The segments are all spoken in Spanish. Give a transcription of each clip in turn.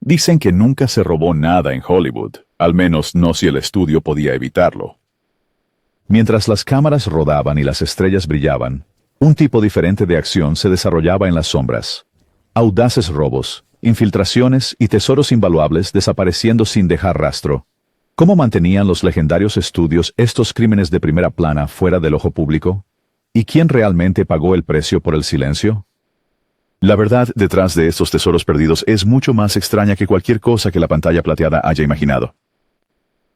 Dicen que nunca se robó nada en Hollywood, al menos no si el estudio podía evitarlo. Mientras las cámaras rodaban y las estrellas brillaban, un tipo diferente de acción se desarrollaba en las sombras. Audaces robos, infiltraciones y tesoros invaluables desapareciendo sin dejar rastro. ¿Cómo mantenían los legendarios estudios estos crímenes de primera plana fuera del ojo público? ¿Y quién realmente pagó el precio por el silencio? La verdad detrás de estos tesoros perdidos es mucho más extraña que cualquier cosa que la pantalla plateada haya imaginado.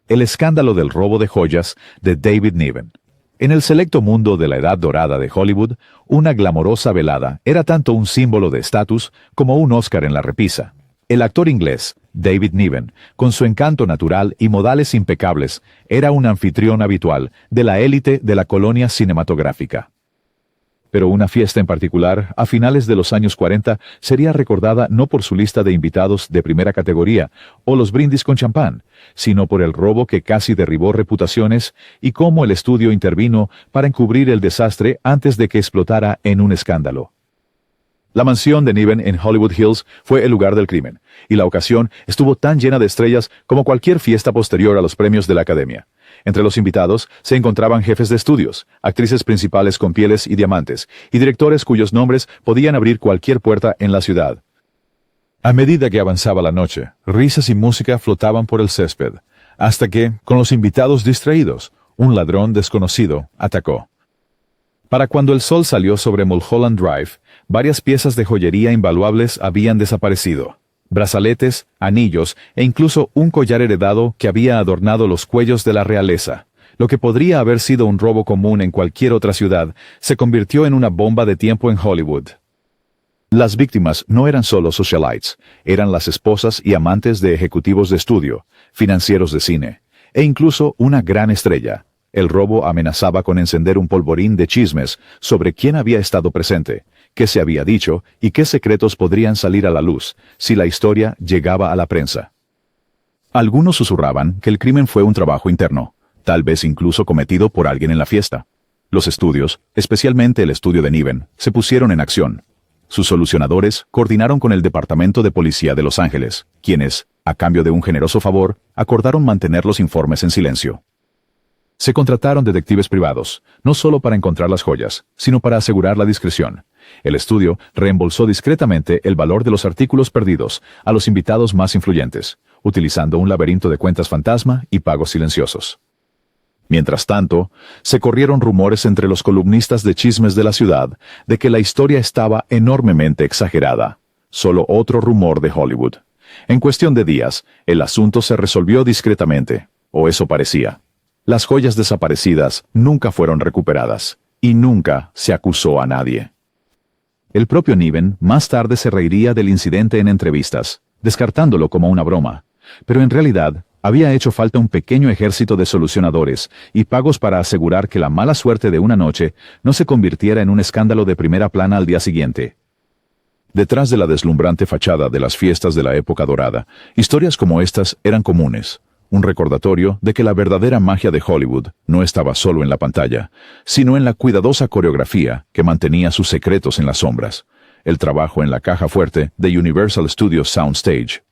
El escándalo del robo de joyas de David Niven. En el selecto mundo de la Edad Dorada de Hollywood, una glamorosa velada era tanto un símbolo de estatus como un Oscar en la repisa. El actor inglés, David Niven, con su encanto natural y modales impecables, era un anfitrión habitual de la élite de la colonia cinematográfica. Pero una fiesta en particular, a finales de los años 40, sería recordada no por su lista de invitados de primera categoría o los brindis con champán, sino por el robo que casi derribó reputaciones y cómo el estudio intervino para encubrir el desastre antes de que explotara en un escándalo. La mansión de Niven en Hollywood Hills fue el lugar del crimen, y la ocasión estuvo tan llena de estrellas como cualquier fiesta posterior a los premios de la Academia. Entre los invitados se encontraban jefes de estudios, actrices principales con pieles y diamantes, y directores cuyos nombres podían abrir cualquier puerta en la ciudad. A medida que avanzaba la noche, risas y música flotaban por el césped, hasta que, con los invitados distraídos, un ladrón desconocido atacó. Para cuando el sol salió sobre Mulholland Drive, varias piezas de joyería invaluables habían desaparecido. Brazaletes, anillos e incluso un collar heredado que había adornado los cuellos de la realeza. Lo que podría haber sido un robo común en cualquier otra ciudad, se convirtió en una bomba de tiempo en Hollywood. Las víctimas no eran solo socialites, eran las esposas y amantes de ejecutivos de estudio, financieros de cine, e incluso una gran estrella. El robo amenazaba con encender un polvorín de chismes sobre quién había estado presente, qué se había dicho y qué secretos podrían salir a la luz si la historia llegaba a la prensa. Algunos susurraban que el crimen fue un trabajo interno, tal vez incluso cometido por alguien en la fiesta. Los estudios, especialmente el estudio de Niven, se pusieron en acción. Sus solucionadores coordinaron con el Departamento de Policía de Los Ángeles, quienes, a cambio de un generoso favor, acordaron mantener los informes en silencio. Se contrataron detectives privados, no solo para encontrar las joyas, sino para asegurar la discreción. El estudio reembolsó discretamente el valor de los artículos perdidos a los invitados más influyentes, utilizando un laberinto de cuentas fantasma y pagos silenciosos. Mientras tanto, se corrieron rumores entre los columnistas de chismes de la ciudad de que la historia estaba enormemente exagerada. Solo otro rumor de Hollywood. En cuestión de días, el asunto se resolvió discretamente, o eso parecía. Las joyas desaparecidas nunca fueron recuperadas, y nunca se acusó a nadie. El propio Niven más tarde se reiría del incidente en entrevistas, descartándolo como una broma, pero en realidad había hecho falta un pequeño ejército de solucionadores y pagos para asegurar que la mala suerte de una noche no se convirtiera en un escándalo de primera plana al día siguiente. Detrás de la deslumbrante fachada de las fiestas de la época dorada, historias como estas eran comunes. Un recordatorio de que la verdadera magia de Hollywood no estaba solo en la pantalla, sino en la cuidadosa coreografía que mantenía sus secretos en las sombras, el trabajo en la caja fuerte de Universal Studios Soundstage.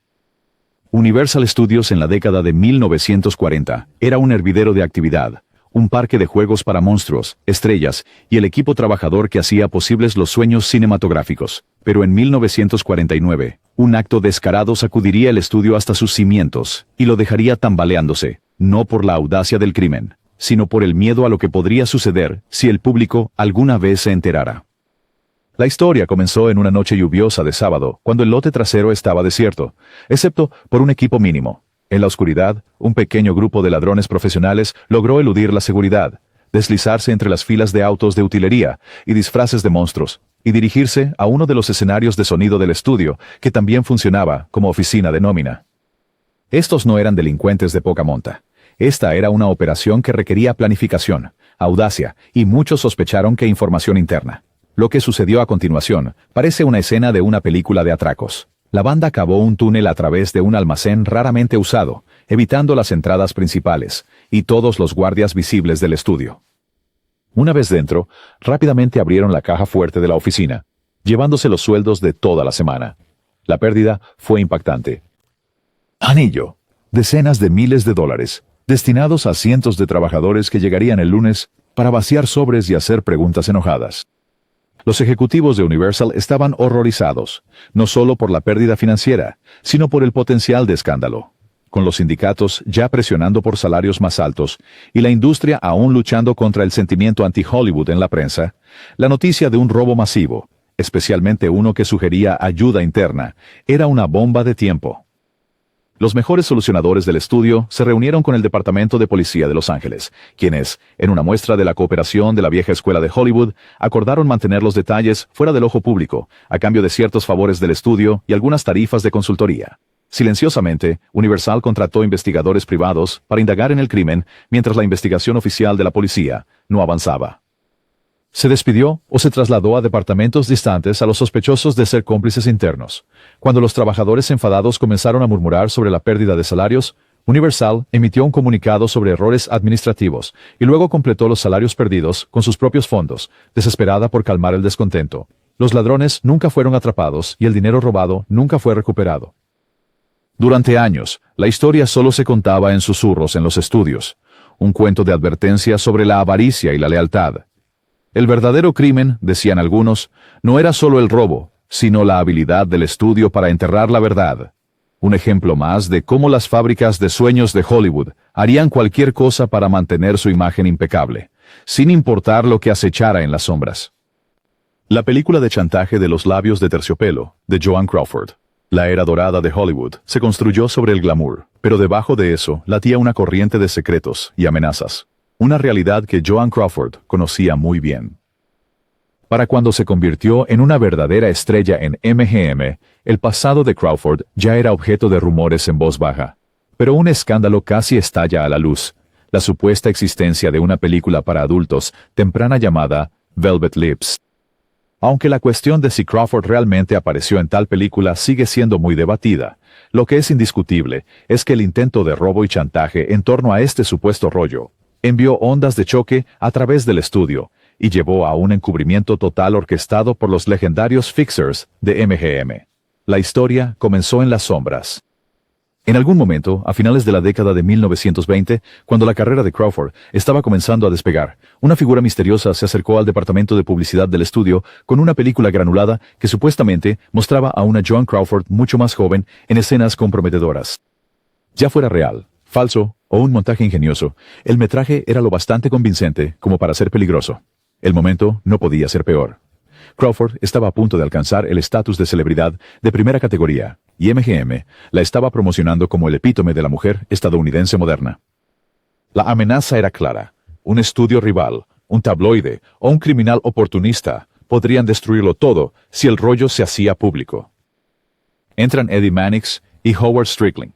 Universal Studios en la década de 1940 era un hervidero de actividad, un parque de juegos para monstruos, estrellas y el equipo trabajador que hacía posibles los sueños cinematográficos. Pero en 1949, un acto descarado sacudiría el estudio hasta sus cimientos y lo dejaría tambaleándose, no por la audacia del crimen, sino por el miedo a lo que podría suceder si el público alguna vez se enterara. La historia comenzó en una noche lluviosa de sábado, cuando el lote trasero estaba desierto, excepto por un equipo mínimo. En la oscuridad, un pequeño grupo de ladrones profesionales logró eludir la seguridad, deslizarse entre las filas de autos de utilería y disfraces de monstruos, y dirigirse a uno de los escenarios de sonido del estudio, que también funcionaba como oficina de nómina. Estos no eran delincuentes de poca monta. Esta era una operación que requería planificación, audacia, y muchos sospecharon que información interna. Lo que sucedió a continuación parece una escena de una película de atracos. La banda cavó un túnel a través de un almacén raramente usado, evitando las entradas principales y todos los guardias visibles del estudio. Una vez dentro, rápidamente abrieron la caja fuerte de la oficina, llevándose los sueldos de toda la semana. La pérdida fue impactante. Anillo. Decenas de miles de dólares, destinados a cientos de trabajadores que llegarían el lunes para vaciar sobres y hacer preguntas enojadas. Los ejecutivos de Universal estaban horrorizados, no solo por la pérdida financiera, sino por el potencial de escándalo. Con los sindicatos ya presionando por salarios más altos y la industria aún luchando contra el sentimiento anti-Hollywood en la prensa, la noticia de un robo masivo, especialmente uno que sugería ayuda interna, era una bomba de tiempo. Los mejores solucionadores del estudio se reunieron con el Departamento de Policía de Los Ángeles, quienes, en una muestra de la cooperación de la vieja escuela de Hollywood, acordaron mantener los detalles fuera del ojo público, a cambio de ciertos favores del estudio y algunas tarifas de consultoría. Silenciosamente, Universal contrató investigadores privados para indagar en el crimen, mientras la investigación oficial de la policía no avanzaba. Se despidió o se trasladó a departamentos distantes a los sospechosos de ser cómplices internos. Cuando los trabajadores enfadados comenzaron a murmurar sobre la pérdida de salarios, Universal emitió un comunicado sobre errores administrativos y luego completó los salarios perdidos con sus propios fondos, desesperada por calmar el descontento. Los ladrones nunca fueron atrapados y el dinero robado nunca fue recuperado. Durante años, la historia solo se contaba en susurros en los estudios, un cuento de advertencia sobre la avaricia y la lealtad. El verdadero crimen, decían algunos, no era solo el robo, sino la habilidad del estudio para enterrar la verdad. Un ejemplo más de cómo las fábricas de sueños de Hollywood harían cualquier cosa para mantener su imagen impecable, sin importar lo que acechara en las sombras. La película de chantaje de los labios de terciopelo, de Joan Crawford. La era dorada de Hollywood se construyó sobre el glamour, pero debajo de eso latía una corriente de secretos y amenazas. Una realidad que Joan Crawford conocía muy bien. Para cuando se convirtió en una verdadera estrella en MGM, el pasado de Crawford ya era objeto de rumores en voz baja. Pero un escándalo casi estalla a la luz: la supuesta existencia de una película para adultos temprana llamada Velvet Lips. Aunque la cuestión de si Crawford realmente apareció en tal película sigue siendo muy debatida, lo que es indiscutible es que el intento de robo y chantaje en torno a este supuesto rollo envió ondas de choque a través del estudio y llevó a un encubrimiento total orquestado por los legendarios Fixers de MGM. La historia comenzó en las sombras. En algún momento, a finales de la década de 1920, cuando la carrera de Crawford estaba comenzando a despegar, una figura misteriosa se acercó al departamento de publicidad del estudio con una película granulada que supuestamente mostraba a una Joan Crawford mucho más joven en escenas comprometedoras. Ya fuera real, falso o un montaje ingenioso, el metraje era lo bastante convincente como para ser peligroso. El momento no podía ser peor. Crawford estaba a punto de alcanzar el estatus de celebridad de primera categoría, y MGM la estaba promocionando como el epítome de la mujer estadounidense moderna. La amenaza era clara: un estudio rival, un tabloide o un criminal oportunista podrían destruirlo todo si el rollo se hacía público. Entran Eddie Mannix y Howard Strickling,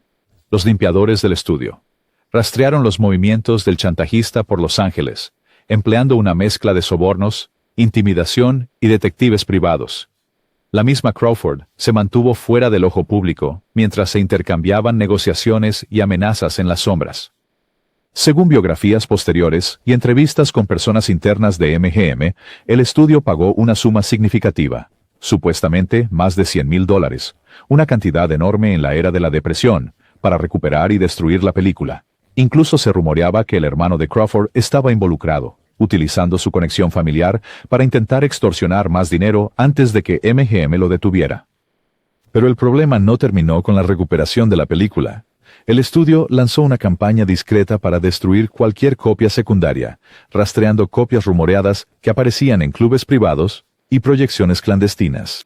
los limpiadores del estudio. Rastrearon los movimientos del chantajista por Los Ángeles, empleando una mezcla de sobornos, intimidación y detectives privados. La misma Crawford se mantuvo fuera del ojo público mientras se intercambiaban negociaciones y amenazas en las sombras. Según biografías posteriores y entrevistas con personas internas de MGM, el estudio pagó una suma significativa, supuestamente más de $100,000, una cantidad enorme en la era de la depresión, para recuperar y destruir la película. Incluso se rumoreaba que el hermano de Crawford estaba involucrado, utilizando su conexión familiar para intentar extorsionar más dinero antes de que MGM lo detuviera. Pero el problema no terminó con la recuperación de la película. El estudio lanzó una campaña discreta para destruir cualquier copia secundaria, rastreando copias rumoreadas que aparecían en clubes privados y proyecciones clandestinas.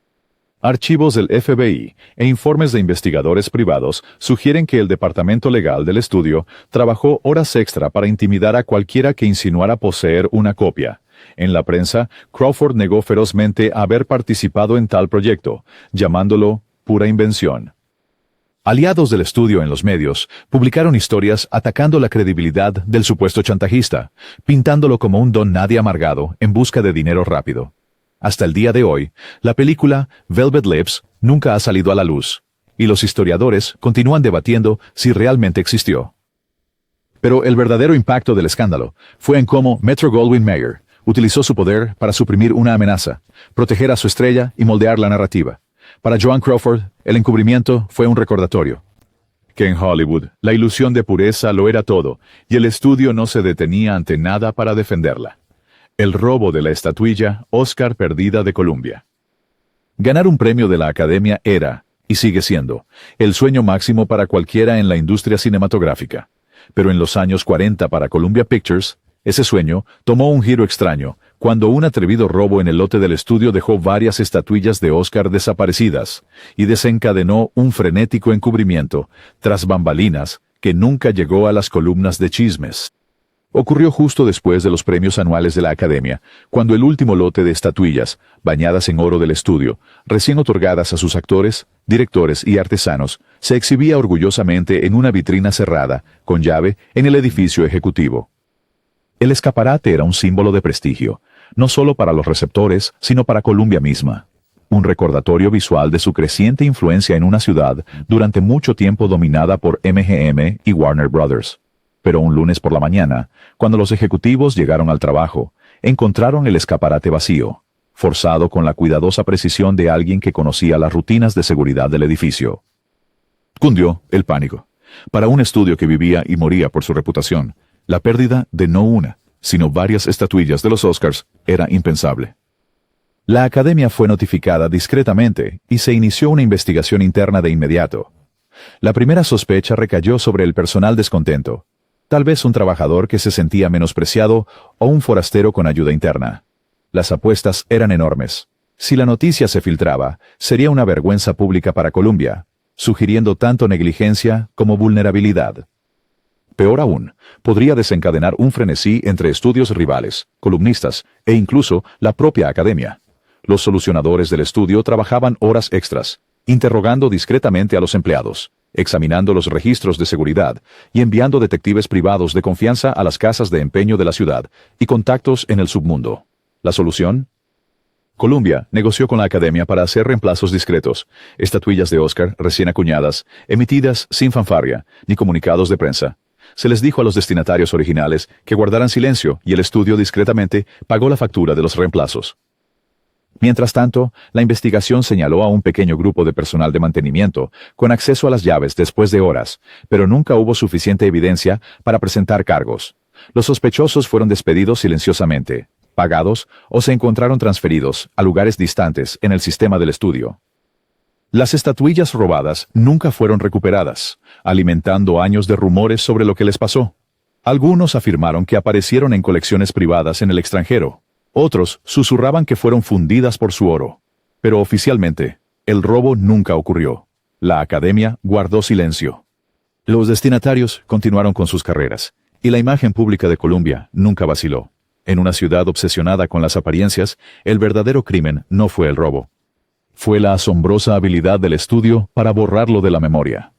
Archivos del FBI e informes de investigadores privados sugieren que el departamento legal del estudio trabajó horas extra para intimidar a cualquiera que insinuara poseer una copia. En la prensa, Crawford negó ferozmente haber participado en tal proyecto, llamándolo pura invención. Aliados del estudio en los medios publicaron historias atacando la credibilidad del supuesto chantajista, pintándolo como un don nadie amargado en busca de dinero rápido. Hasta el día de hoy, la película Velvet Lips nunca ha salido a la luz, y los historiadores continúan debatiendo si realmente existió. Pero el verdadero impacto del escándalo fue en cómo Metro-Goldwyn-Mayer utilizó su poder para suprimir una amenaza, proteger a su estrella y moldear la narrativa. Para Joan Crawford, el encubrimiento fue un recordatorio. que en Hollywood la ilusión de pureza lo era todo, y el estudio no se detenía ante nada para defenderla. El robo de la estatuilla Oscar perdida de Columbia. Ganar un premio de la Academia era, y sigue siendo, el sueño máximo para cualquiera en la industria cinematográfica. Pero en los años 40 para Columbia Pictures, ese sueño tomó un giro extraño, cuando un atrevido robo en el lote del estudio dejó varias estatuillas de Oscar desaparecidas, y desencadenó un frenético encubrimiento, tras bambalinas, que nunca llegó a las columnas de chismes. Ocurrió justo después de los premios anuales de la Academia, cuando el último lote de estatuillas, bañadas en oro del estudio, recién otorgadas a sus actores, directores y artesanos, se exhibía orgullosamente en una vitrina cerrada, con llave, en el edificio ejecutivo. El escaparate era un símbolo de prestigio, no solo para los receptores, sino para Columbia misma. Un recordatorio visual de su creciente influencia en una ciudad durante mucho tiempo dominada por MGM y Warner Brothers. Pero un lunes por la mañana, cuando los ejecutivos llegaron al trabajo, encontraron el escaparate vacío, forzado con la cuidadosa precisión de alguien que conocía las rutinas de seguridad del edificio. Cundió el pánico. Para un estudio que vivía y moría por su reputación, la pérdida de no una, sino varias estatuillas de los Oscars era impensable. La Academia fue notificada discretamente y se inició una investigación interna de inmediato. La primera sospecha recayó sobre el personal descontento, tal vez un trabajador que se sentía menospreciado o un forastero con ayuda interna. Las apuestas eran enormes. Si la noticia se filtraba, sería una vergüenza pública para Columbia, sugiriendo tanto negligencia como vulnerabilidad. Peor aún, podría desencadenar un frenesí entre estudios rivales, columnistas e incluso la propia Academia. Los solucionadores del estudio trabajaban horas extras, interrogando discretamente a los empleados, examinando los registros de seguridad y enviando detectives privados de confianza a las casas de empeño de la ciudad y contactos en el submundo. ¿La solución? Columbia negoció con la Academia para hacer reemplazos discretos, estatuillas de Oscar recién acuñadas, emitidas sin fanfarria ni comunicados de prensa. Se les dijo a los destinatarios originales que guardaran silencio y el estudio discretamente pagó la factura de los reemplazos. Mientras tanto, la investigación señaló a un pequeño grupo de personal de mantenimiento con acceso a las llaves después de horas, pero nunca hubo suficiente evidencia para presentar cargos. Los sospechosos fueron despedidos silenciosamente, pagados o se encontraron transferidos a lugares distantes en el sistema del estudio. Las estatuillas robadas nunca fueron recuperadas, alimentando años de rumores sobre lo que les pasó. Algunos afirmaron que aparecieron en colecciones privadas en el extranjero. Otros susurraban que fueron fundidas por su oro. Pero oficialmente, el robo nunca ocurrió. La Academia guardó silencio. Los destinatarios continuaron con sus carreras, y la imagen pública de Columbia nunca vaciló. En una ciudad obsesionada con las apariencias, el verdadero crimen no fue el robo. Fue la asombrosa habilidad del estudio para borrarlo de la memoria.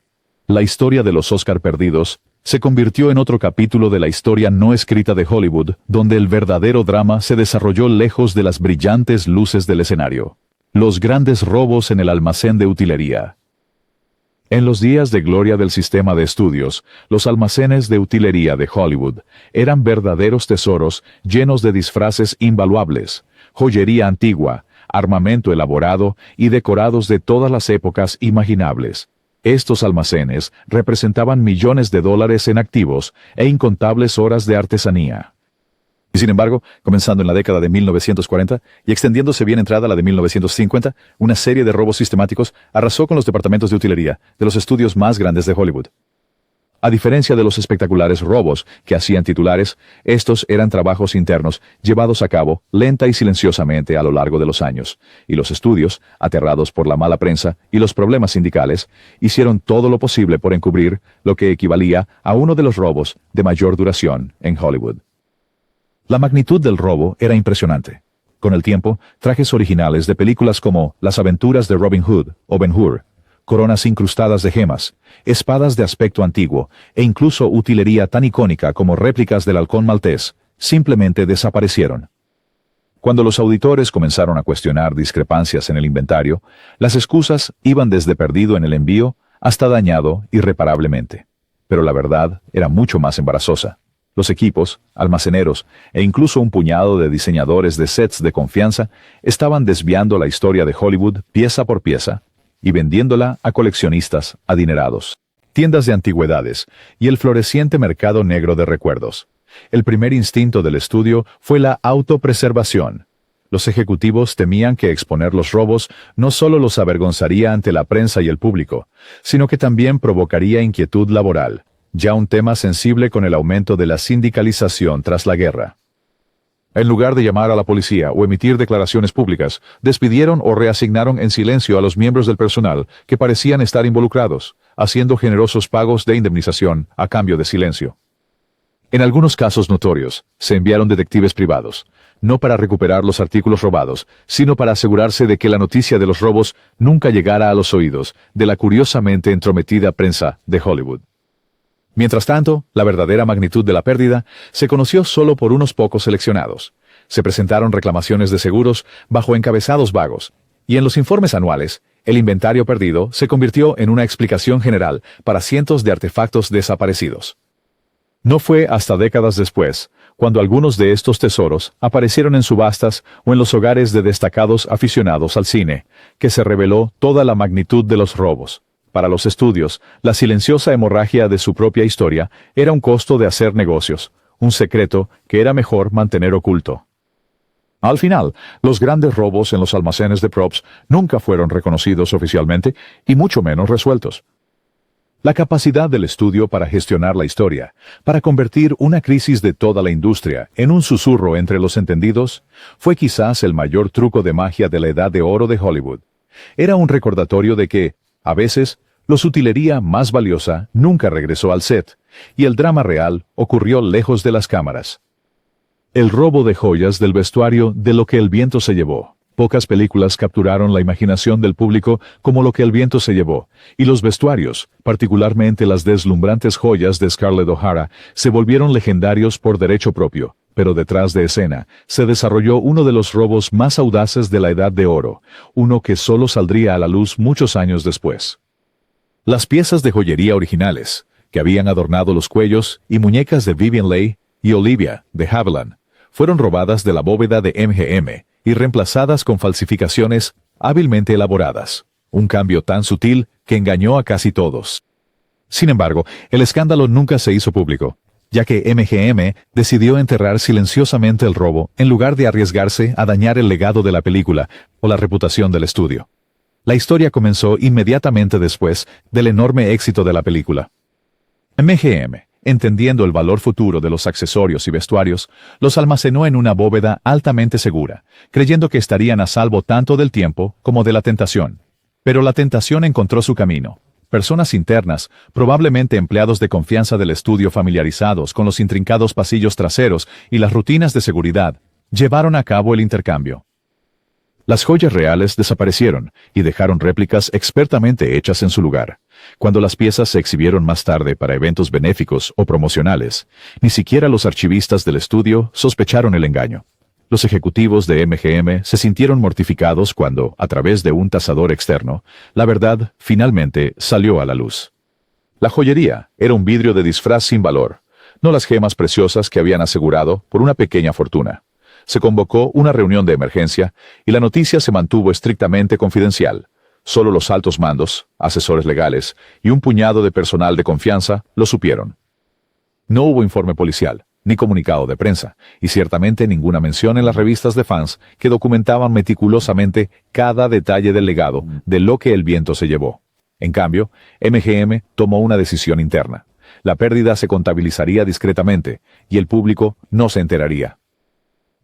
La historia de los Oscar perdidos se convirtió en otro capítulo de la historia no escrita de Hollywood, donde el verdadero drama se desarrolló lejos de las brillantes luces del escenario. Los grandes robos en el almacén de utilería. En los días de gloria del sistema de estudios, los almacenes de utilería de Hollywood eran verdaderos tesoros llenos de disfraces invaluables, joyería antigua, armamento elaborado y decorados de todas las épocas imaginables. Estos almacenes representaban millones de dólares en activos e incontables horas de artesanía. Y sin embargo, comenzando en la década de 1940 y extendiéndose bien entrada la de 1950, una serie de robos sistemáticos arrasó con los departamentos de utilería de los estudios más grandes de Hollywood. A diferencia de los espectaculares robos que hacían titulares, estos eran trabajos internos llevados a cabo lenta y silenciosamente a lo largo de los años, y los estudios, aterrados por la mala prensa y los problemas sindicales, hicieron todo lo posible por encubrir lo que equivalía a uno de los robos de mayor duración en Hollywood. La magnitud del robo era impresionante. Con el tiempo, trajes originales de películas como Las aventuras de Robin Hood o Ben-Hur, coronas incrustadas de gemas, espadas de aspecto antiguo e incluso utilería tan icónica como réplicas del halcón maltés, simplemente desaparecieron. Cuando los auditores comenzaron a cuestionar discrepancias en el inventario, las excusas iban desde perdido en el envío hasta dañado irreparablemente. Pero la verdad era mucho más embarazosa. Los equipos, almaceneros e incluso un puñado de diseñadores de sets de confianza estaban desviando la historia de Hollywood pieza por pieza y vendiéndola a coleccionistas adinerados. tiendas de antigüedades y el floreciente mercado negro de recuerdos. El primer instinto del estudio fue la autopreservación. Los ejecutivos temían que exponer los robos no solo los avergonzaría ante la prensa y el público, sino que también provocaría inquietud laboral, ya un tema sensible con el aumento de la sindicalización tras la guerra. En lugar de llamar a la policía o emitir declaraciones públicas, despidieron o reasignaron en silencio a los miembros del personal que parecían estar involucrados, haciendo generosos pagos de indemnización a cambio de silencio. En algunos casos notorios, se enviaron detectives privados, no para recuperar los artículos robados, sino para asegurarse de que la noticia de los robos nunca llegara a los oídos de la curiosamente entrometida prensa de Hollywood. Mientras tanto, la verdadera magnitud de la pérdida se conoció solo por unos pocos seleccionados. Se presentaron reclamaciones de seguros bajo encabezados vagos, y en los informes anuales, el inventario perdido se convirtió en una explicación general para cientos de artefactos desaparecidos. No fue hasta décadas después, cuando algunos de estos tesoros aparecieron en subastas o en los hogares de destacados aficionados al cine, que se reveló toda la magnitud de los robos. Para los estudios, la silenciosa hemorragia de su propia historia era un costo de hacer negocios, un secreto que era mejor mantener oculto. Al final, los grandes robos en los almacenes de props nunca fueron reconocidos oficialmente y mucho menos resueltos. La capacidad del estudio para gestionar la historia, para convertir una crisis de toda la industria en un susurro entre los entendidos, fue quizás el mayor truco de magia de la edad de oro de Hollywood. Era un recordatorio de que, a veces, la utilería más valiosa nunca regresó al set, y el drama real ocurrió lejos de las cámaras. El robo de joyas del vestuario de Lo que el viento se llevó. Pocas películas capturaron la imaginación del público como Lo que el viento se llevó, y los vestuarios, particularmente las deslumbrantes joyas de Scarlett O'Hara, se volvieron legendarios por derecho propio. Pero detrás de escena, se desarrolló uno de los robos más audaces de la Edad de Oro, uno que solo saldría a la luz muchos años después. Las piezas de joyería originales, que habían adornado los cuellos y muñecas de Vivien Leigh y Olivia, de Havilland, fueron robadas de la bóveda de MGM y reemplazadas con falsificaciones hábilmente elaboradas, un cambio tan sutil que engañó a casi todos. Sin embargo, el escándalo nunca se hizo público, ya que MGM decidió enterrar silenciosamente el robo en lugar de arriesgarse a dañar el legado de la película o la reputación del estudio. La historia comenzó inmediatamente después del enorme éxito de la película. MGM, entendiendo el valor futuro de los accesorios y vestuarios, los almacenó en una bóveda altamente segura, creyendo que estarían a salvo tanto del tiempo como de la tentación. Pero la tentación encontró su camino. Personas internas, probablemente empleados de confianza del estudio familiarizados con los intrincados pasillos traseros y las rutinas de seguridad, llevaron a cabo el intercambio. Las joyas reales desaparecieron y dejaron réplicas expertamente hechas en su lugar. Cuando las piezas se exhibieron más tarde para eventos benéficos o promocionales, ni siquiera los archivistas del estudio sospecharon el engaño. Los ejecutivos de MGM se sintieron mortificados cuando, a través de un tasador externo, la verdad finalmente salió a la luz. La joyería era un vidrio de disfraz sin valor, no las gemas preciosas que habían asegurado por una pequeña fortuna. Se convocó una reunión de emergencia y la noticia se mantuvo estrictamente confidencial. Solo los altos mandos, asesores legales y un puñado de personal de confianza lo supieron. No hubo informe policial, ni comunicado de prensa, y ciertamente ninguna mención en las revistas de fans que documentaban meticulosamente cada detalle del legado de Lo que el viento se llevó. En cambio, MGM tomó una decisión interna. La pérdida se contabilizaría discretamente, y el público no se enteraría.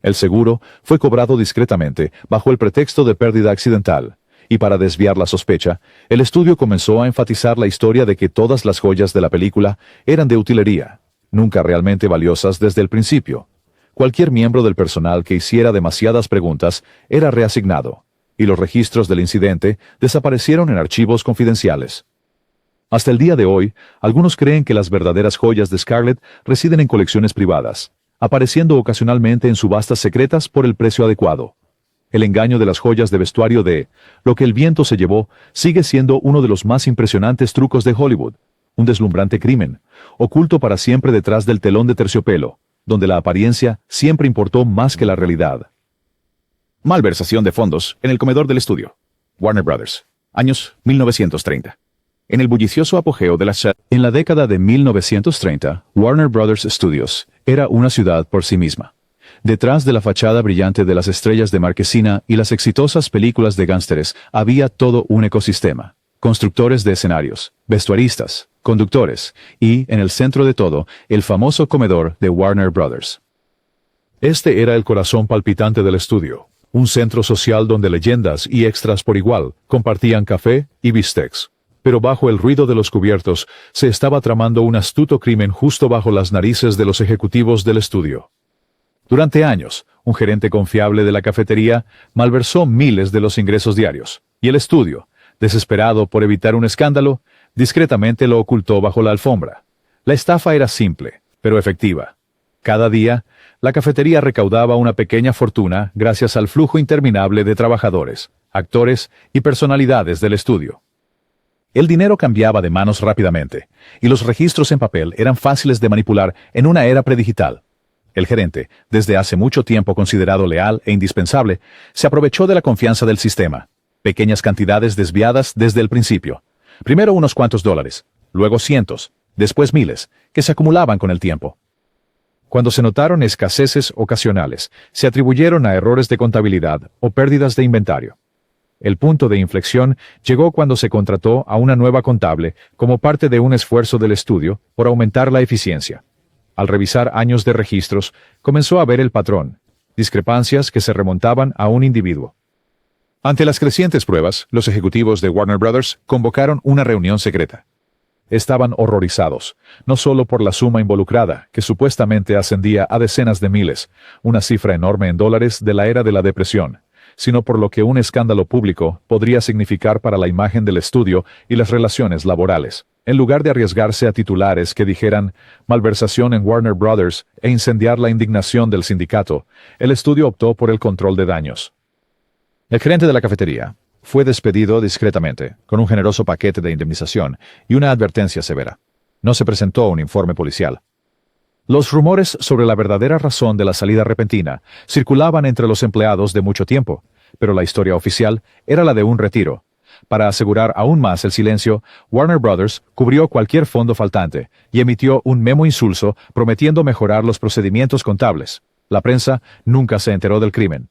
El seguro fue cobrado discretamente bajo el pretexto de pérdida accidental, y para desviar la sospecha, el estudio comenzó a enfatizar la historia de que todas las joyas de la película eran de utilería, nunca realmente valiosas desde el principio. Cualquier miembro del personal que hiciera demasiadas preguntas era reasignado, y los registros del incidente desaparecieron en archivos confidenciales. Hasta el día de hoy, algunos creen que las verdaderas joyas de Scarlett residen en colecciones privadas, apareciendo ocasionalmente en subastas secretas por el precio adecuado. El engaño de las joyas de vestuario de Lo que el viento se llevó sigue siendo uno de los más impresionantes trucos de Hollywood, un deslumbrante crimen, oculto para siempre detrás del telón de terciopelo, donde la apariencia siempre importó más que la realidad. Malversación de fondos en el comedor del estudio. Warner Brothers. Años 1930. En el bullicioso apogeo de la ciudad. En la década de 1930, Warner Brothers Studios era una ciudad por sí misma. Detrás de la fachada brillante de las estrellas de marquesina y las exitosas películas de gángsteres había todo un ecosistema. Constructores de escenarios, vestuaristas, conductores y, en el centro de todo, el famoso comedor de Warner Brothers. Este era el corazón palpitante del estudio, un centro social donde leyendas y extras por igual compartían café y bistecs. Pero bajo el ruido de los cubiertos se estaba tramando un astuto crimen justo bajo las narices de los ejecutivos del estudio. Durante años, un gerente confiable de la cafetería malversó miles de los ingresos diarios, y el estudio, desesperado por evitar un escándalo, discretamente lo ocultó bajo la alfombra. La estafa era simple, pero efectiva. Cada día, la cafetería recaudaba una pequeña fortuna gracias al flujo interminable de trabajadores, actores y personalidades del estudio. El dinero cambiaba de manos rápidamente, y los registros en papel eran fáciles de manipular en una era predigital. El gerente, desde hace mucho tiempo considerado leal e indispensable, se aprovechó de la confianza del sistema. Pequeñas cantidades desviadas desde el principio. Primero unos cuantos dólares, luego cientos, después miles, que se acumulaban con el tiempo. Cuando se notaron escaseces ocasionales, se atribuyeron a errores de contabilidad o pérdidas de inventario. El punto de inflexión llegó cuando se contrató a una nueva contable como parte de un esfuerzo del estudio por aumentar la eficiencia. Al revisar años de registros, comenzó a ver el patrón, discrepancias que se remontaban a un individuo. Ante las crecientes pruebas, los ejecutivos de Warner Brothers convocaron una reunión secreta. Estaban horrorizados, no solo por la suma involucrada, que supuestamente ascendía a decenas de miles, una cifra enorme en dólares de la era de la depresión, sino por lo que un escándalo público podría significar para la imagen del estudio y las relaciones laborales. En lugar de arriesgarse a titulares que dijeran malversación en Warner Brothers e incendiar la indignación del sindicato, el estudio optó por el control de daños. El gerente de la cafetería fue despedido discretamente, con un generoso paquete de indemnización y una advertencia severa. No se presentó un informe policial. Los rumores sobre la verdadera razón de la salida repentina circulaban entre los empleados de mucho tiempo, pero la historia oficial era la de un retiro. Para asegurar aún más el silencio, Warner Brothers cubrió cualquier fondo faltante y emitió un memo insulso prometiendo mejorar los procedimientos contables. La prensa nunca se enteró del crimen.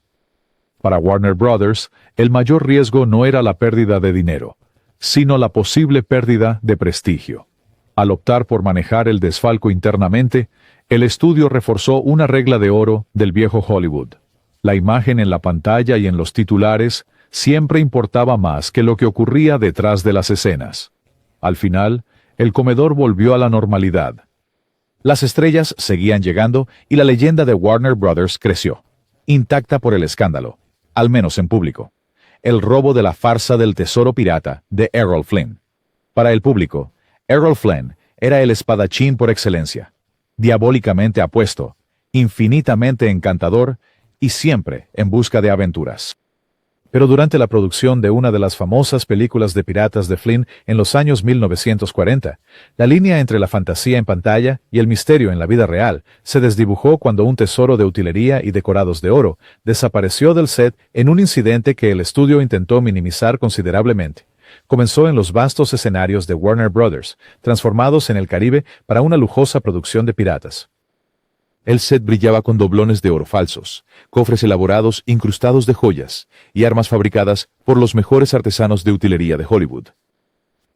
Para Warner Brothers, el mayor riesgo no era la pérdida de dinero, sino la posible pérdida de prestigio. Al optar por manejar el desfalco internamente, el estudio reforzó una regla de oro del viejo Hollywood. La imagen en la pantalla y en los titulares siempre importaba más que lo que ocurría detrás de las escenas. Al final, el comedor volvió a la normalidad. Las estrellas seguían llegando y la leyenda de Warner Brothers creció, intacta por el escándalo, al menos en público. El robo de la farsa del tesoro pirata de Errol Flynn. Para el público, Errol Flynn era el espadachín por excelencia, diabólicamente apuesto, infinitamente encantador y siempre en busca de aventuras. Pero durante la producción de una de las famosas películas de piratas de Flynn en los años 1940, la línea entre la fantasía en pantalla y el misterio en la vida real se desdibujó cuando un tesoro de utilería y decorados de oro desapareció del set en un incidente que el estudio intentó minimizar considerablemente. Comenzó en los vastos escenarios de Warner Brothers, transformados en el Caribe para una lujosa producción de piratas. El set brillaba con doblones de oro falsos, cofres elaborados incrustados de joyas y armas fabricadas por los mejores artesanos de utilería de Hollywood.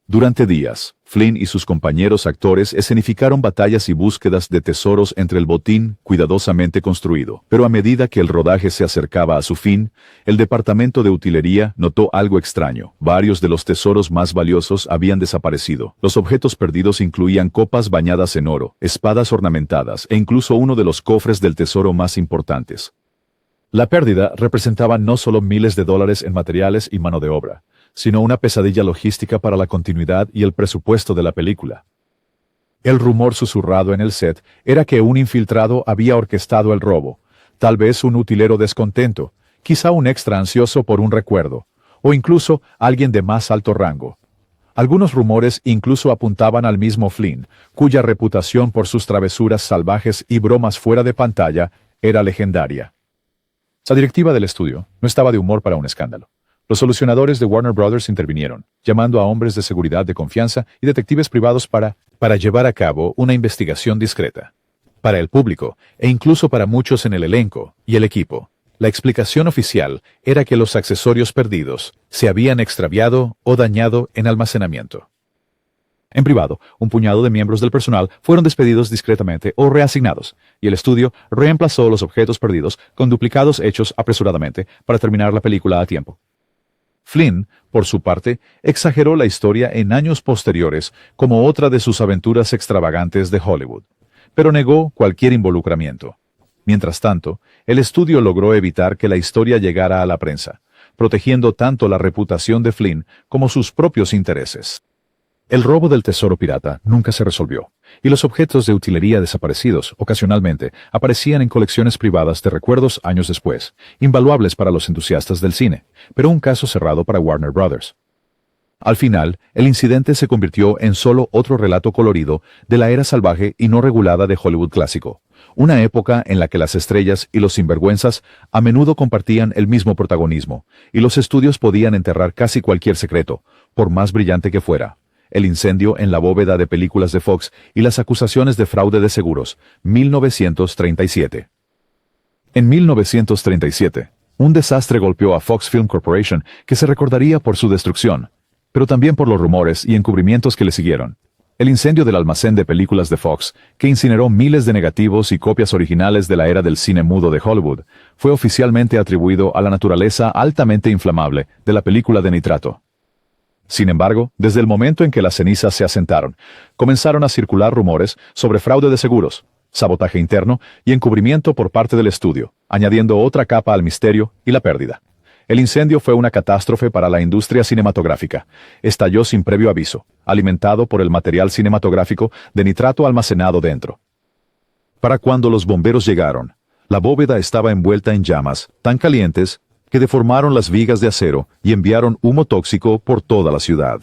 Durante días, Flynn y sus compañeros actores escenificaron batallas y búsquedas de tesoros entre el botín cuidadosamente construido. Pero a medida que el rodaje se acercaba a su fin, el departamento de utilería notó algo extraño. Varios de los tesoros más valiosos habían desaparecido. Los objetos perdidos incluían copas bañadas en oro, espadas ornamentadas e incluso uno de los cofres del tesoro más importantes. La pérdida representaba no solo miles de dólares en materiales y mano de obra, sino una pesadilla logística para la continuidad y el presupuesto de la película. El rumor susurrado en el set era que un infiltrado había orquestado el robo, tal vez un utilero descontento, quizá un extra ansioso por un recuerdo, o incluso alguien de más alto rango. Algunos rumores incluso apuntaban al mismo Flynn, cuya reputación por sus travesuras salvajes y bromas fuera de pantalla era legendaria. La directiva del estudio no estaba de humor para un escándalo. Los solucionadores de Warner Brothers intervinieron, llamando a hombres de seguridad de confianza y detectives privados para llevar a cabo una investigación discreta. Para el público, e incluso para muchos en el elenco y el equipo, la explicación oficial era que los accesorios perdidos se habían extraviado o dañado en almacenamiento. En privado, un puñado de miembros del personal fueron despedidos discretamente o reasignados, y el estudio reemplazó los objetos perdidos con duplicados hechos apresuradamente para terminar la película a tiempo. Flynn, por su parte, exageró la historia en años posteriores como otra de sus aventuras extravagantes de Hollywood, pero negó cualquier involucramiento. Mientras tanto, el estudio logró evitar que la historia llegara a la prensa, protegiendo tanto la reputación de Flynn como sus propios intereses. El robo del tesoro pirata nunca se resolvió, y los objetos de utilería desaparecidos ocasionalmente aparecían en colecciones privadas de recuerdos años después, invaluables para los entusiastas del cine, pero un caso cerrado para Warner Brothers. Al final, el incidente se convirtió en solo otro relato colorido de la era salvaje y no regulada de Hollywood clásico, una época en la que las estrellas y los sinvergüenzas a menudo compartían el mismo protagonismo, y los estudios podían enterrar casi cualquier secreto, por más brillante que fuera. El incendio en la bóveda de películas de Fox y las acusaciones de fraude de seguros, 1937. En 1937, un desastre golpeó a Fox Film Corporation que se recordaría por su destrucción, pero también por los rumores y encubrimientos que le siguieron. El incendio del almacén de películas de Fox, que incineró miles de negativos y copias originales de la era del cine mudo de Hollywood, fue oficialmente atribuido a la naturaleza altamente inflamable de la película de nitrato. Sin embargo, desde el momento en que las cenizas se asentaron, comenzaron a circular rumores sobre fraude de seguros, sabotaje interno y encubrimiento por parte del estudio, añadiendo otra capa al misterio y la pérdida. El incendio fue una catástrofe para la industria cinematográfica. Estalló sin previo aviso, alimentado por el material cinematográfico de nitrato almacenado dentro. Para cuando los bomberos llegaron, la bóveda estaba envuelta en llamas tan calientes que deformaron las vigas de acero y enviaron humo tóxico por toda la ciudad.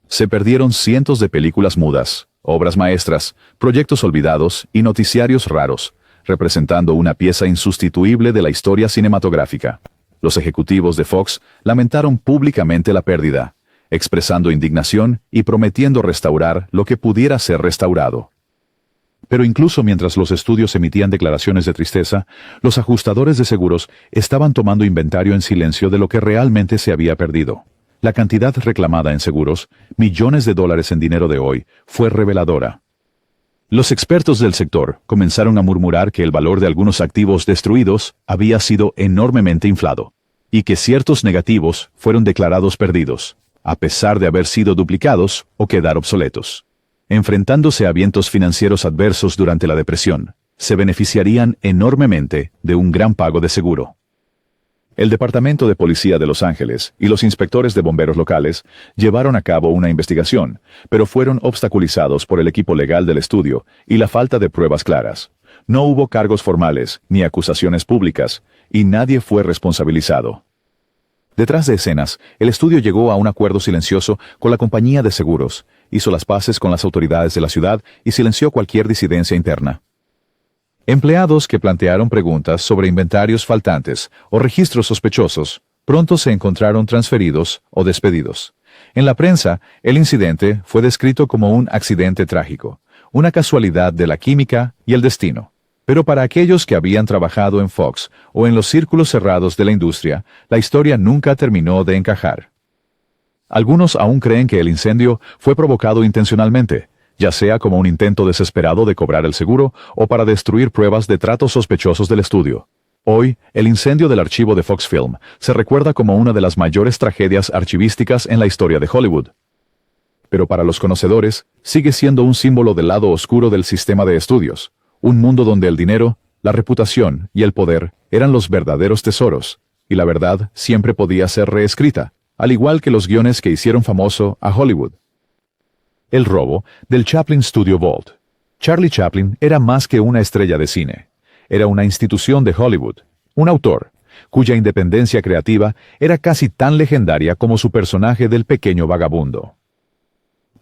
Se perdieron cientos de películas mudas, obras maestras, proyectos olvidados y noticiarios raros, representando una pieza insustituible de la historia cinematográfica. Los ejecutivos de Fox lamentaron públicamente la pérdida, expresando indignación y prometiendo restaurar lo que pudiera ser restaurado. Pero incluso mientras los estudios emitían declaraciones de tristeza, los ajustadores de seguros estaban tomando inventario en silencio de lo que realmente se había perdido. La cantidad reclamada en seguros, millones de dólares en dinero de hoy, fue reveladora. Los expertos del sector comenzaron a murmurar que el valor de algunos activos destruidos había sido enormemente inflado, y que ciertos negativos fueron declarados perdidos, a pesar de haber sido duplicados o quedar obsoletos. Enfrentándose a vientos financieros adversos durante la depresión, se beneficiarían enormemente de un gran pago de seguro. El Departamento de Policía de Los Ángeles y los inspectores de bomberos locales llevaron a cabo una investigación, pero fueron obstaculizados por el equipo legal del estudio y la falta de pruebas claras. No hubo cargos formales ni acusaciones públicas, y nadie fue responsabilizado. Detrás de escenas, el estudio llegó a un acuerdo silencioso con la compañía de seguros, hizo las paces con las autoridades de la ciudad y silenció cualquier disidencia interna. Empleados que plantearon preguntas sobre inventarios faltantes o registros sospechosos pronto se encontraron transferidos o despedidos. En la prensa, el incidente fue descrito como un accidente trágico, una casualidad de la química y el destino. Pero para aquellos que habían trabajado en Fox o en los círculos cerrados de la industria, la historia nunca terminó de encajar. Algunos aún creen que el incendio fue provocado intencionalmente, ya sea como un intento desesperado de cobrar el seguro o para destruir pruebas de tratos sospechosos del estudio. Hoy, el incendio del archivo de Fox Film se recuerda como una de las mayores tragedias archivísticas en la historia de Hollywood. Pero para los conocedores, sigue siendo un símbolo del lado oscuro del sistema de estudios. Un mundo donde el dinero, la reputación y el poder eran los verdaderos tesoros, y la verdad siempre podía ser reescrita, al igual que los guiones que hicieron famoso a Hollywood. El robo del Chaplin Studio Vault. Charlie Chaplin era más que una estrella de cine. Era una institución de Hollywood, un autor, cuya independencia creativa era casi tan legendaria como su personaje del pequeño vagabundo.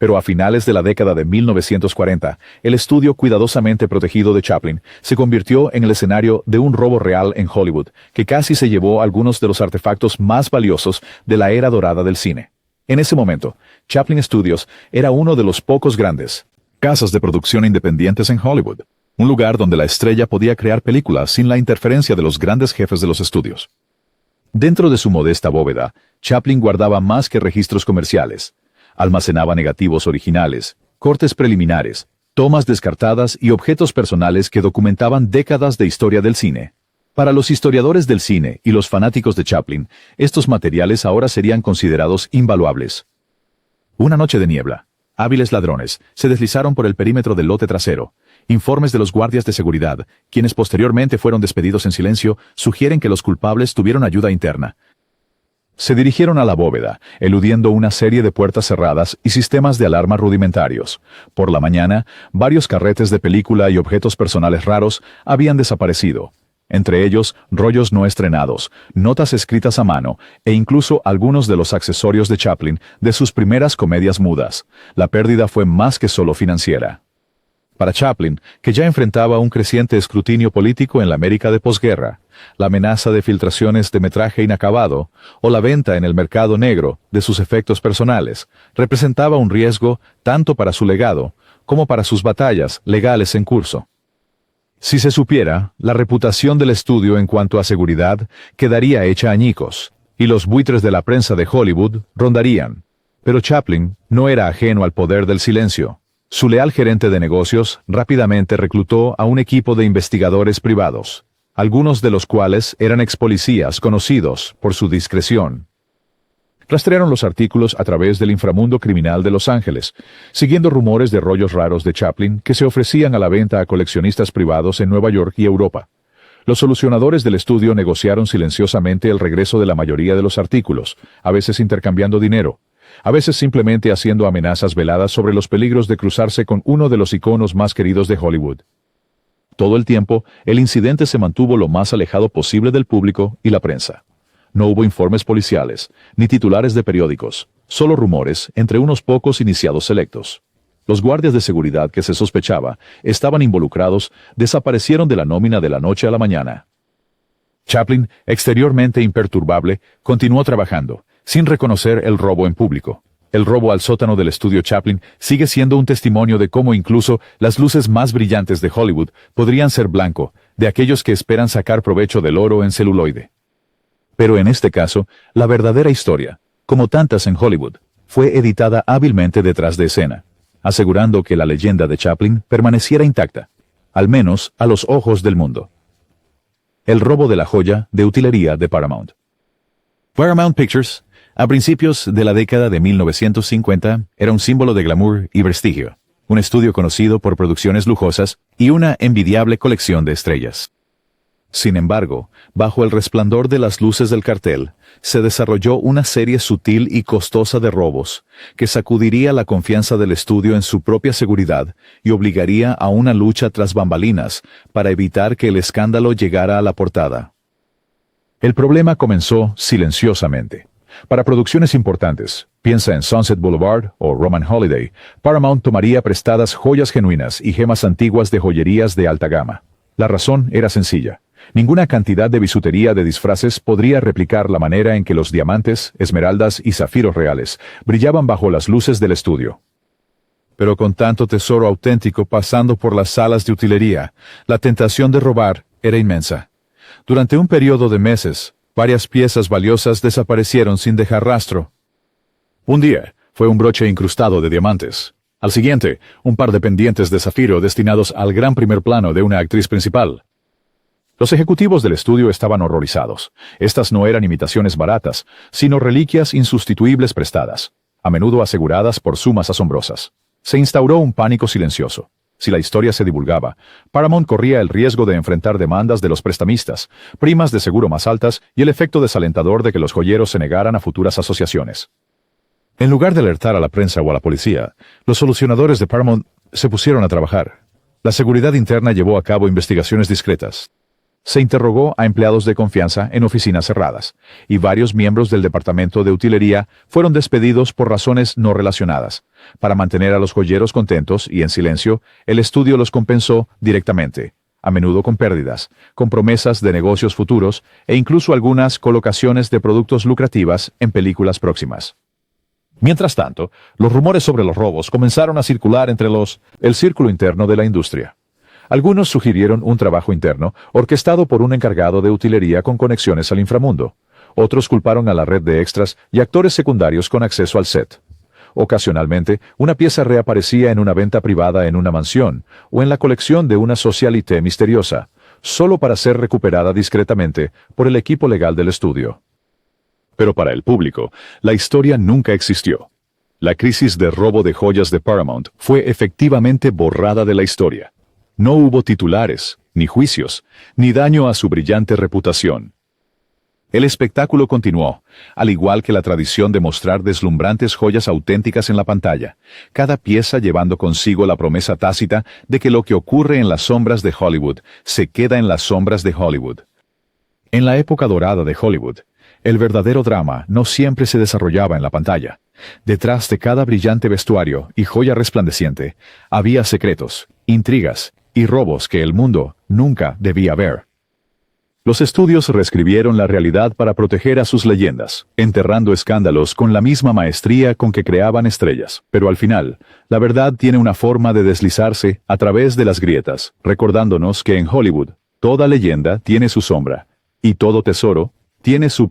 Pero a finales de la década de 1940, el estudio cuidadosamente protegido de Chaplin se convirtió en el escenario de un robo real en Hollywood, que casi se llevó algunos de los artefactos más valiosos de la era dorada del cine. En ese momento, Chaplin Studios era uno de los pocos grandes casas de producción independientes en Hollywood, un lugar donde la estrella podía crear películas sin la interferencia de los grandes jefes de los estudios. Dentro de su modesta bóveda, Chaplin guardaba más que registros comerciales. Almacenaba negativos originales, cortes preliminares, tomas descartadas y objetos personales que documentaban décadas de historia del cine. Para los historiadores del cine y los fanáticos de Chaplin, estos materiales ahora serían considerados invaluables. Una noche de niebla, hábiles ladrones se deslizaron por el perímetro del lote trasero. Informes de los guardias de seguridad, quienes posteriormente fueron despedidos en silencio, sugieren que los culpables tuvieron ayuda interna. Se dirigieron a la bóveda, eludiendo una serie de puertas cerradas y sistemas de alarma rudimentarios. Por la mañana, varios carretes de película y objetos personales raros habían desaparecido. Entre ellos, rollos no estrenados, notas escritas a mano e incluso algunos de los accesorios de Chaplin de sus primeras comedias mudas. La pérdida fue más que solo financiera. Para Chaplin, que ya enfrentaba un creciente escrutinio político en la América de posguerra, la amenaza de filtraciones de metraje inacabado o la venta en el mercado negro de sus efectos personales representaba un riesgo tanto para su legado como para sus batallas legales en curso. Si se supiera, la reputación del estudio en cuanto a seguridad quedaría hecha añicos, y los buitres de la prensa de Hollywood rondarían. Pero Chaplin no era ajeno al poder del silencio. Su leal gerente de negocios rápidamente reclutó a un equipo de investigadores privados, algunos de los cuales eran expolicías conocidos por su discreción. Rastrearon los artículos a través del inframundo criminal de Los Ángeles, siguiendo rumores de rollos raros de Chaplin que se ofrecían a la venta a coleccionistas privados en Nueva York y Europa. Los solucionadores del estudio negociaron silenciosamente el regreso de la mayoría de los artículos, a veces intercambiando dinero, a veces simplemente haciendo amenazas veladas sobre los peligros de cruzarse con uno de los iconos más queridos de Hollywood. Todo el tiempo, el incidente se mantuvo lo más alejado posible del público y la prensa. No hubo informes policiales, ni titulares de periódicos, solo rumores entre unos pocos iniciados selectos. Los guardias de seguridad que se sospechaba estaban involucrados desaparecieron de la nómina de la noche a la mañana. Chaplin, exteriormente imperturbable, continuó trabajando, sin reconocer el robo en público. El robo al sótano del estudio Chaplin sigue siendo un testimonio de cómo incluso las luces más brillantes de Hollywood podrían ser blanco de aquellos que esperan sacar provecho del oro en celuloide. Pero en este caso, la verdadera historia, como tantas en Hollywood, fue editada hábilmente detrás de escena, asegurando que la leyenda de Chaplin permaneciera intacta, al menos a los ojos del mundo. El robo de la joya de utilería de Paramount. Paramount Pictures, a principios de la década de 1950, era un símbolo de glamour y prestigio, un estudio conocido por producciones lujosas y una envidiable colección de estrellas. Sin embargo, bajo el resplandor de las luces del cartel, se desarrolló una serie sutil y costosa de robos que sacudiría la confianza del estudio en su propia seguridad y obligaría a una lucha tras bambalinas para evitar que el escándalo llegara a la portada. El problema comenzó silenciosamente. Para producciones importantes, piensa en Sunset Boulevard o Roman Holiday, Paramount tomaría prestadas joyas genuinas y gemas antiguas de joyerías de alta gama. La razón era sencilla. Ninguna cantidad de bisutería de disfraces podría replicar la manera en que los diamantes, esmeraldas y zafiros reales brillaban bajo las luces del estudio. Pero con tanto tesoro auténtico pasando por las salas de utilería, la tentación de robar era inmensa. Durante un periodo de meses, varias piezas valiosas desaparecieron sin dejar rastro. Un día, fue un broche incrustado de diamantes. Al siguiente, un par de pendientes de zafiro destinados al gran primer plano de una actriz principal. Los ejecutivos del estudio estaban horrorizados. Estas no eran imitaciones baratas, sino reliquias insustituibles prestadas, a menudo aseguradas por sumas asombrosas. Se instauró un pánico silencioso. Si la historia se divulgaba, Paramount corría el riesgo de enfrentar demandas de los prestamistas, primas de seguro más altas y el efecto desalentador de que los joyeros se negaran a futuras asociaciones. En lugar de alertar a la prensa o a la policía, los solucionadores de Paramount se pusieron a trabajar. La seguridad interna llevó a cabo investigaciones discretas. Se interrogó a empleados de confianza en oficinas cerradas, y varios miembros del departamento de utilería fueron despedidos por razones no relacionadas, Para mantener a los joyeros contentos y en silencio, el estudio los compensó directamente, a menudo con pérdidas, con promesas de negocios futuros e incluso algunas colocaciones de productos lucrativas en películas próximas. Mientras tanto, los rumores sobre los robos comenzaron a circular entre el círculo interno de la industria. Algunos sugirieron un trabajo interno orquestado por un encargado de utilería con conexiones al inframundo. Otros culparon a la red de extras y actores secundarios con acceso al set. Ocasionalmente, una pieza reaparecía en una venta privada en una mansión o en la colección de una socialité misteriosa, solo para ser recuperada discretamente por el equipo legal del estudio. Pero para el público, la historia nunca existió. La crisis de robo de joyas de Paramount fue efectivamente borrada de la historia. No hubo titulares, ni juicios, ni daño a su brillante reputación. El espectáculo continuó, al igual que la tradición de mostrar deslumbrantes joyas auténticas en la pantalla, cada pieza llevando consigo la promesa tácita de que lo que ocurre en las sombras de Hollywood se queda en las sombras de Hollywood. En la época dorada de Hollywood, el verdadero drama no siempre se desarrollaba en la pantalla. Detrás de cada brillante vestuario y joya resplandeciente, había secretos, intrigas y robos que el mundo nunca debía ver. Los estudios reescribieron la realidad para proteger a sus leyendas, enterrando escándalos con la misma maestría con que creaban estrellas. Pero al final, la verdad tiene una forma de deslizarse a través de las grietas, recordándonos que en Hollywood, toda leyenda tiene su sombra, y todo tesoro tiene su